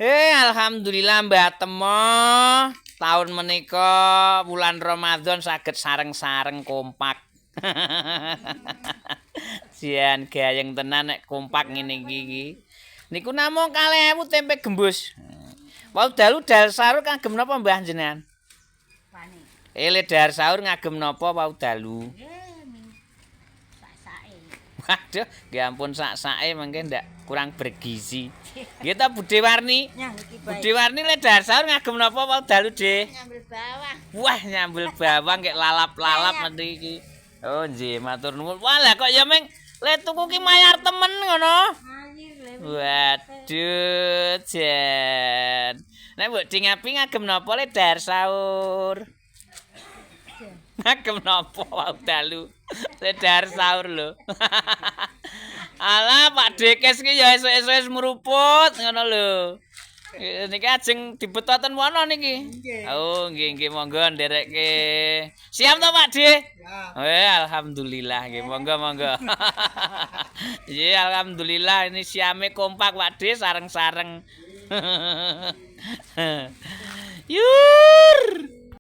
Alhamdulillah Mbah Temo. Tahun menika bulan Ramadan saged sareng-sareng kompak. Sian gayeng tenan nek kompak ngene iki. Niku namung 2000 tempe gembus. Wau dalu dal sahur kagem napa Mbah jenengan? Le dal sahur ngagem napa wau dalu? Waduh, nggih ampun sak-sake mengke ndak kurang bergizi. Nggih ta Bude Warni? Bude Warni le dal sahur ngagem napa wau dalu, De? Nyambel bawang. Wah, nyambel bawang kayak lalap-lalap nanti iki. Oh, nggih, matur nuwun. Wah, lah kok ya meng le tuku ki mayar temen ngono. Waduh, Jen. Nek mbok dingapi ngagem napa le dal sahur? Ngagem napa wau dalu? Le dal sahur lho. Alah, Pak Dekes ki ya esuk-esuk meruput ngono lho. Niki ajeng dibetoten wono niki. Oh, nggih monggo nderekke. Siap to Pak De? Alhamdulillah nggih monggo. Nggih alhamdulillah ini siame kompak Pak De sareng-sareng. Yur.